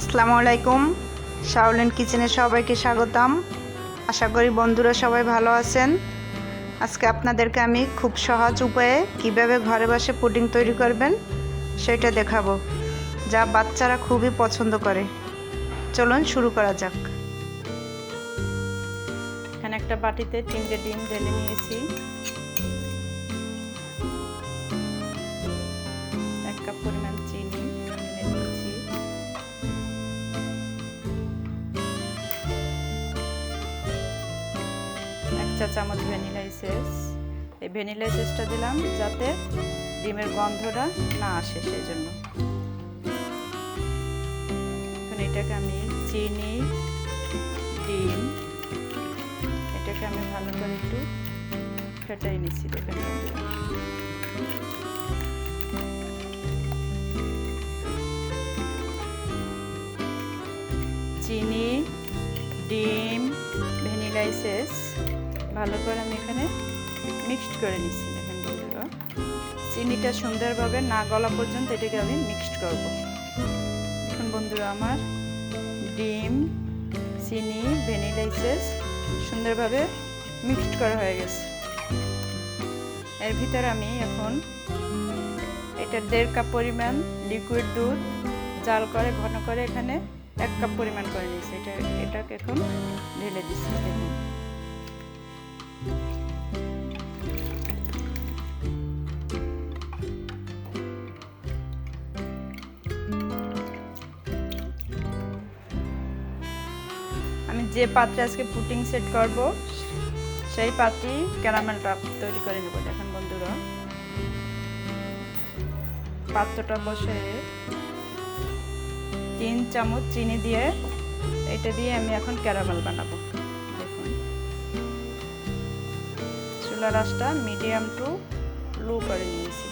আসসালামু আলাইকুম। শাওলিন কিচেনে সবাইকে স্বাগতম। আশা করি বন্ধুরা সবাই ভালো আছেন। আজকে আপনাদেরকে আমি খুব সহজ উপায়ে কিভাবে ঘরে বসে পুডিং তৈরি করবেন সেটা দেখাবো, যা বাচ্চারা খুবই পছন্দ করে। চলুন শুরু করা যাক। এখানে একটা বাটিতে 3টে ডিম ঢেলে নিয়েছি। 1 কাপ পরিমাণ চিনি ঢেলে নিয়েছি। এক চা চামচ ভ্যানিলা এসেন্স। এই ভ্যানিলা এসেন্সটা দিলাম যাতে ডিমের গন্ধটা না আসে, সেই জন্য। এখন এটাকে আমি চিনি, ডিম, এটাকে আমি ভালো করে একটু ফেটাই নিচ্ছি। দেখেন চিনি, ডিম, ভ্যানিলা এসেন্স ভালো করে আমি এখানে মিক্সড করে নিচ্ছি। দেখেন বন্ধুরা, চিনিটা সুন্দরভাবে না গলা পর্যন্ত এটাকে আমি মিক্সড করব। এখন বন্ধুরা আমার ডিম, চিনি, ভ্যানিলা এসেন্স সুন্দরভাবে মিক্সড করা হয়ে গেছে। এর ভিতরে আমি এখন এটা 1.5 কাপ পরিমাণ লিকুইড দুধ জাল করে ঘন করে এখানে 1 কাপ পরিমাণ করে নিয়েছি। এটাকে এখন ঢেলে দিচ্ছি। দেখুন আমি যে পাত্রে আজকে পুডিং সেট করব সেই পাত্রে ক্যারামেলটা তৈরি করে নেব। দেখেন বন্ধুরা, পাত্রটা বসে 3 চামচ চিনি দিয়ে এটা দিয়ে আমি এখন ক্যারামেল বানাবো। দেখুন চুলার আঁচটা মিডিয়াম টু লো করে নিয়েছি।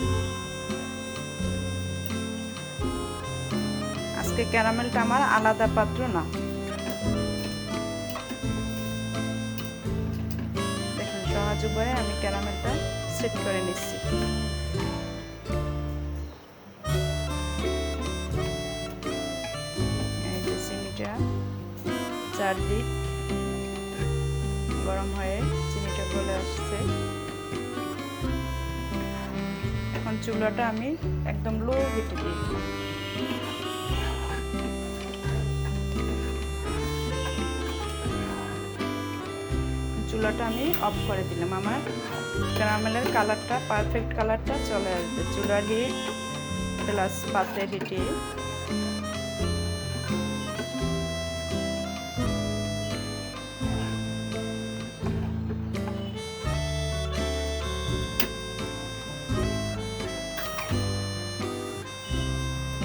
আজকে ক্যারামেলটা আমার আলাদা পাত্র না। দেখুন সহজ উপায়ে আমি ক্যারামেলটা সেট করে নিচ্ছি। চারদিক গরম হয়ে চিনিটা গলে আসছে। এখন চুলাটা আমি একদম লো হিটে দিয়ে দিলাম। চুলাটা আমি অফ করে দিলাম। আমার ক্যারামেলের কালারটা পারফেক্ট কালারটা চলে আসবে। চুলার হিট প্লাস পাত্রের হিটে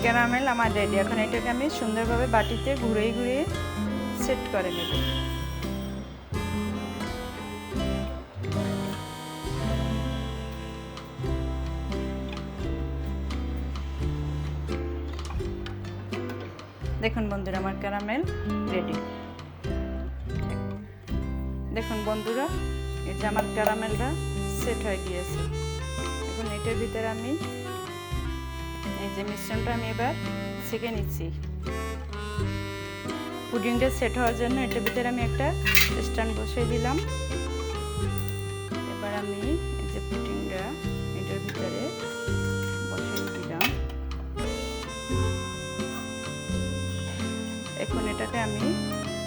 ক্যারামেল আমার রেডি। এখন এটাকে আমি সুন্দরভাবে বাটিতে ঘুরিয়ে ঘুরিয়ে সেট করে নেব। দেখুন বন্ধুরা, আমার ক্যারামেল রেডি। দেখুন বন্ধুরা, এই যে আমার ক্যারামেলটা সেট হয়ে গিয়েছে। এখন এটার ভিতরে আমি এই যে মিশ্রণটা আমি এবার ছেঁকে নিচ্ছি। পুডিংটা সেট হওয়ার জন্য এটার ভিতরে আমি একটা স্ট্যান্ড বসিয়ে দিলাম। এবার আমি এই যে পুডিংটা এটার ভিতরে বসিয়ে দিলাম। এখন এটাকে আমি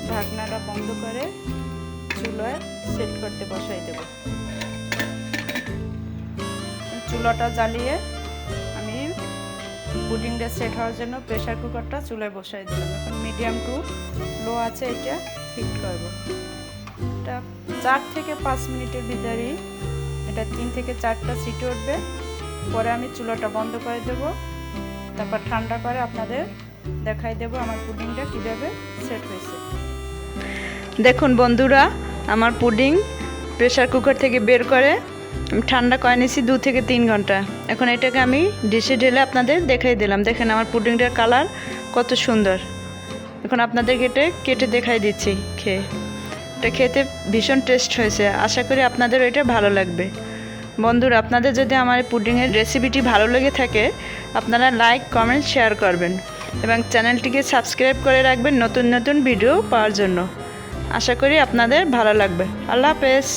ঢাকনাটা বন্ধ করে চুলায় সেট করতে বসাই দেব। চুলাটা জ্বালিয়ে আমি পুডিংটা সেট হওয়ার জন্য প্রেসার কুকারটা চুলায় বসাই দিলাম। এখন মিডিয়াম টু লো আছে এটা হিট করব। এটা 4 থেকে 5 মিনিটের ভিতরেই এটা 3 থেকে 4টা সিটি উঠবে। পরে আমি চুলাটা বন্ধ করে দেব। তারপর ঠান্ডা করে আপনাদের দেখাই দেব আমার পুডিংটা কিভাবে সেট হয়েছে। দেখুন বন্ধুরা, আমার পুডিং প্রেসার কুকার থেকে বের করে আমি ঠান্ডা করে নিয়েছি 2 থেকে 3 ঘন্টা। এখন এটাকে আমি ডিশে ঢেলে আপনাদের দেখাই দিলাম। দেখেন আমার পুডিংটার কালার কত সুন্দর। এখন আপনাদেরকে এটা কেটে দেখাই দিচ্ছি খেয়ে। এটা খেতে ভীষণ টেস্ট হয়েছে। আশা করি আপনাদের এটা ভালো লাগবে। বন্ধুরা, আপনাদের যদি আমার এই পুডিংয়ের রেসিপিটি ভালো লেগে থাকে আপনারা লাইক, কমেন্ট, শেয়ার করবেন। এবং চ্যানেলটিকে সাবস্ক্রাইব করে রাখবেন নতুন নতুন ভিডিও পাওয়ার জন্য। আশা করি আপনাদের ভালো লাগবে। আল্লাহ হাফেজ।